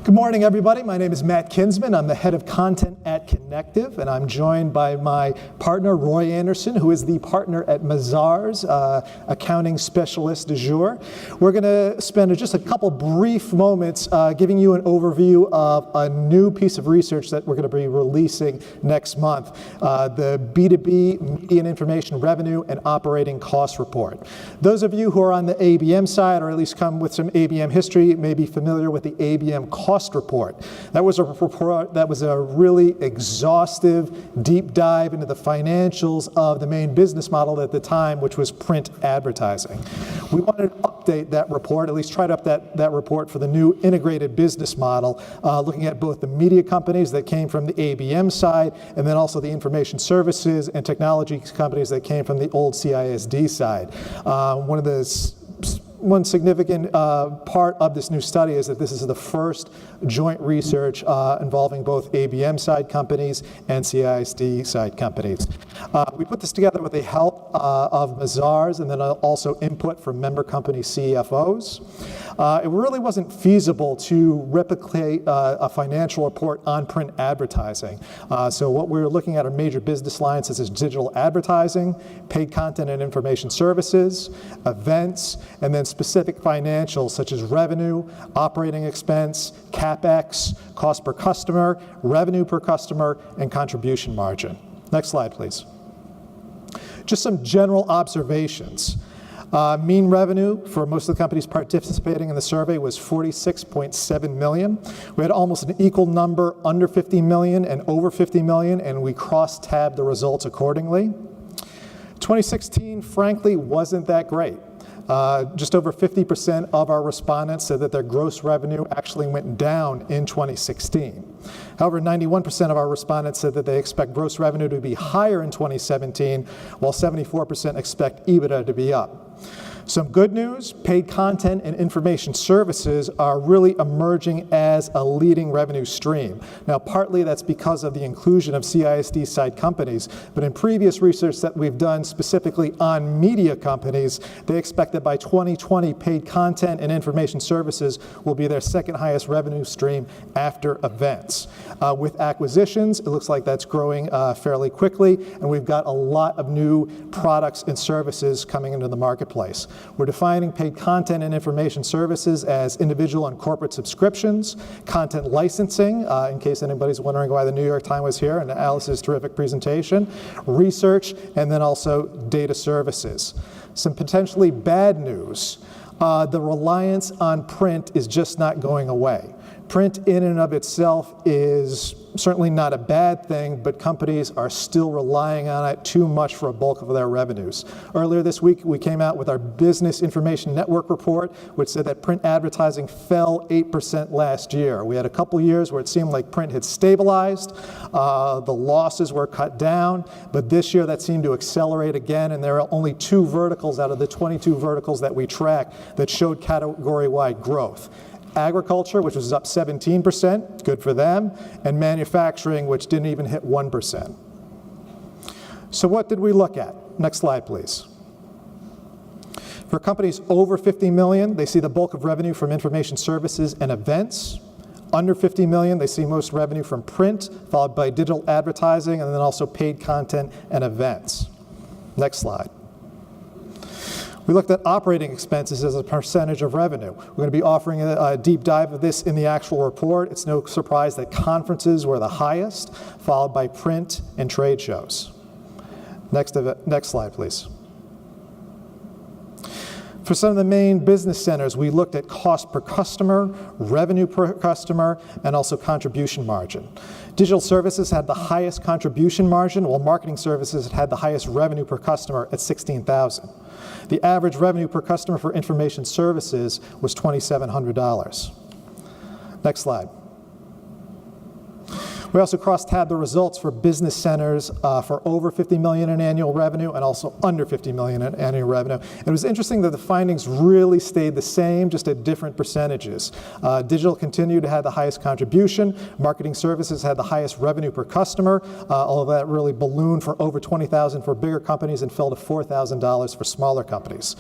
Good morning, everybody. My name is Matt Kinsman. I'm the head of content at Connectiv, and I'm joined by my partner, Roy Anderson, who is the partner at Mazars, accounting specialist du jour. We're going to spend just a couple brief moments giving you an overview of a new piece of research that we're going to be releasing next month, the B2B Media and Information Revenue and Operating Cost Report. Those of you who are on the ABM side, or at least come with some ABM history, may be familiar with the ABM Cost Report. That was a report that was a really exhaustive, deep dive into the financials of the main business model at the time, which was print advertising. We wanted to update that report, at least try to update that report for the new integrated business model, looking at both the media companies that came from the ABM side, and then also the information services and technology companies that came from the old CISD side. One significant part of this new study is that this is the first joint research involving both ABM side companies and CISD side companies. We put this together with the help of Mazars and then also input from member company CFOs. It really wasn't feasible to replicate a financial report on print advertising. So what we're looking at are major business lines such as digital advertising, paid content and information services, events, and then specific financials such as revenue, operating expense, CAPEX, cost per customer, revenue per customer, and contribution margin. Next slide, please. Just some general observations. Mean revenue for most of the companies participating in the survey was $46.7 million. We had almost an equal number under 50 million and over 50 million, and we cross-tabbed the results accordingly. 2016, frankly, wasn't that great. Just over 50% of our respondents said that their gross revenue actually went down in 2016. However, 91% of our respondents said that they expect gross revenue to be higher in 2017, while 74% expect EBITDA to be up. Some good news, paid content and information services are really emerging as a leading revenue stream. Now, partly that's because of the inclusion of CISD side companies, but in previous research that we've done specifically on media companies, they expect that by 2020, paid content and information services will be their second highest revenue stream after events. With acquisitions, it looks like that's growing fairly quickly, and we've got a lot of new products and services coming into the marketplace. We're defining paid content and information services as individual and corporate subscriptions, content licensing, in case anybody's wondering why the New York Times was here, and Alice's terrific presentation, research, and then also data services. Some potentially bad news. The reliance on print is just not going away. Print in and of itself is certainly not a bad thing, but companies are still relying on it too much for a bulk of their revenues. Earlier this week, we came out with our Business Information Network report, which said that print advertising fell 8% last year. We had a couple years where it seemed like print had stabilized, the losses were cut down, but this year that seemed to accelerate again, and there are only 2 verticals out of the 22 verticals that we track that showed category-wide growth. Agriculture, which was up 17%, good for them, and manufacturing, which didn't even hit 1%. So what did we look at? Next slide, please. For companies over 50 million, they see the bulk of revenue from information services and events. Under 50 million, they see most revenue from print, followed by digital advertising, and then also paid content and events. Next slide. We looked at operating expenses as a percentage of revenue. We're going to be offering a deep dive of this in the actual report. It's no surprise that conferences were the highest, followed by print and trade shows. Next slide, please. For some of the main business centers, we looked at cost per customer, revenue per customer, and also contribution margin. Digital services had the highest contribution margin, while marketing services had the highest revenue per customer at $16,000. The average revenue per customer for information services was $2,700. Next slide. We also cross-tab the results for business centers for over $50 million in annual revenue and also under $50 million in annual revenue. And it was interesting that the findings really stayed the same, just at different percentages. Digital continued to have the highest contribution. Marketing services had the highest revenue per customer, although that really ballooned for over $20,000 for bigger companies and fell to $4,000 for smaller companies.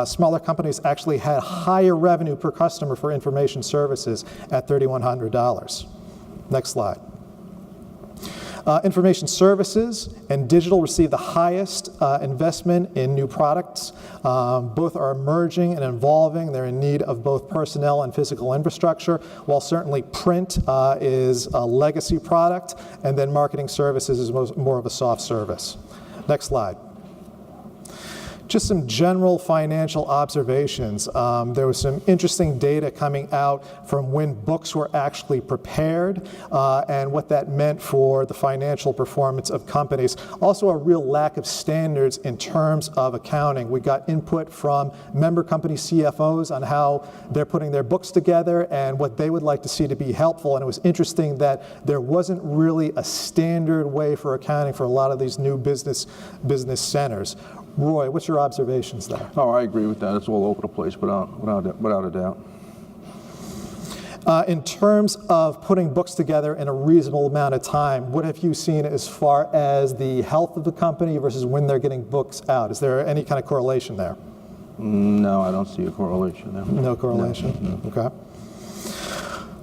Smaller companies actually had higher revenue per customer for information services at $3,100. Next slide. Information services and digital received the highest investment in new products. Both are emerging and evolving. They're in need of both personnel and physical infrastructure, while certainly print is a legacy product, and then marketing services is more of a soft service. Next slide. Just some general financial observations. There was some interesting data coming out from when books were actually prepared and what that meant for the financial performance of companies. Also a real lack of standards in terms of accounting. We got input from member company CFOs on how they're putting their books together and what they would like to see to be helpful. And it was interesting that there wasn't really a standard way for accounting for a lot of these new business centers. Roy, what's your observations there? Oh, I agree with that. It's all over the place, without a doubt. In terms of putting books together in a reasonable amount of time, what have you seen as far as the health of the company versus when they're getting books out? Is there any kind of correlation there? No, I don't see a correlation there. No correlation? No. Okay.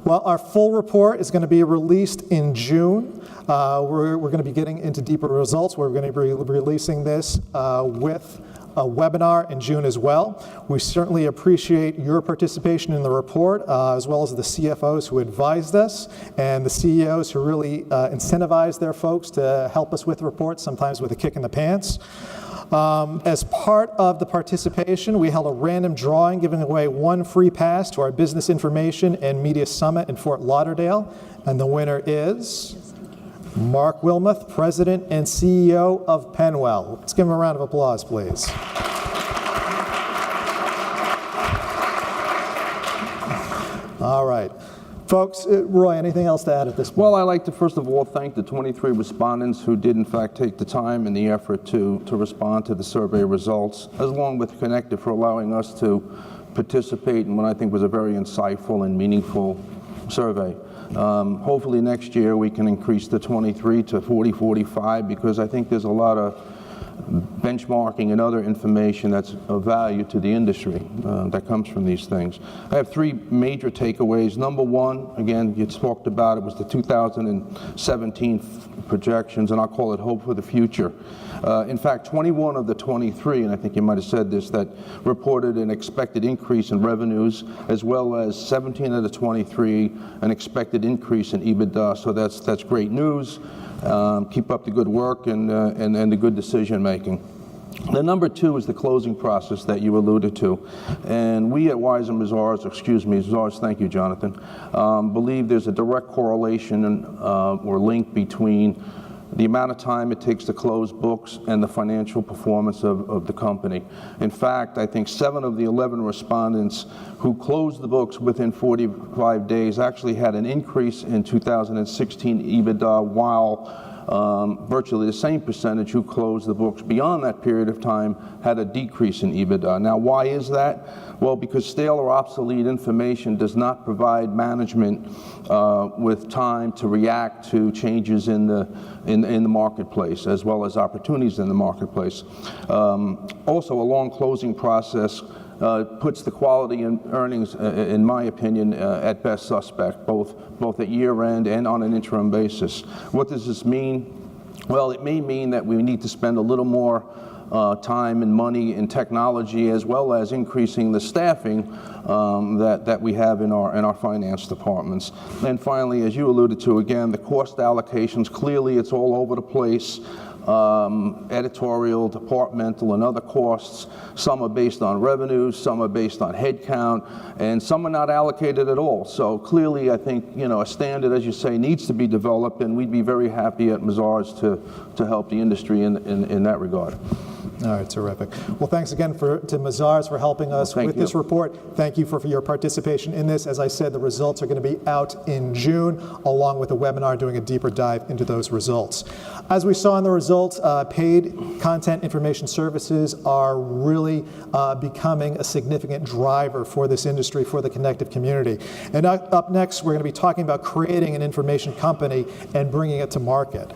Well, our full report is going to be released in June. We're going to be getting into deeper results. We're going to be releasing this with a webinar in June as well. We certainly appreciate your participation in the report, as well as the CFOs who advised us and the CEOs who really incentivized their folks to help us with reports, sometimes with a kick in the pants. As part of the participation, we held a random drawing giving away one free pass to our Business Information and Media Summit in Fort Lauderdale. And the winner is Mark Wilmoth, President and CEO of Penwell. Let's give him a round of applause, please. All right. Folks, Roy, anything else to add at this point? Well, I'd like to first of all thank the 23 respondents who did in fact take the time and the effort to respond to the survey results, along with Connectiv for allowing us to participate in what I think was a very insightful and meaningful survey. Hopefully next year we can increase the 23 to 40, 45, because I think there's a lot of benchmarking and other information that's of value to the industry that comes from these things. I have three major takeaways. Number one, again, you talked about it, was the 2017 projections, and I'll call it hope for the future. In fact, 21 of the 23, and I think you might have said this, that reported an expected increase in revenues, as well as 17 of the 23 an expected increase in EBITDA. So that's great news. Keep up the good work and the good decision making. The number two is the closing process that you alluded to. And we at Wise & Mazars, thank you, Jonathan, believe there's a direct correlation or link between the amount of time it takes to close books and the financial performance of the company. In fact, I think 7 of the 11 respondents who closed the books within 45 days actually had an increase in 2016 EBITDA, while virtually the same percentage who closed the books beyond that period of time had a decrease in EBITDA. Now, why is that? Well, because stale or obsolete information does not provide management with time to react to changes in the marketplace, as well as opportunities in the marketplace. Also, a long closing process puts the quality and earnings, in my opinion, at best suspect, both at year end and on an interim basis. What does this mean? Well, it may mean that we need to spend a little more time and money in technology, as well as increasing the staffing that we have in our finance departments. And finally, as you alluded to, again, the cost allocations, clearly it's all over the place. Editorial, departmental, and other costs. Some are based on revenues, some are based on headcount, and some are not allocated at all. So clearly, I think, a standard, as you say, needs to be developed, and we'd be very happy at Mazars to help the industry in that regard. All right, terrific. Well, thanks again to Mazars for helping us Thank with you. this report. Thank you for your participation in this. As I said, the results are going to be out in June, along with a webinar doing a deeper dive into those results. As we saw in the results, paid content information services are really becoming a significant driver for this industry, for the Connectiv community. And up next, we're going to be talking about creating an information company and bringing it to market.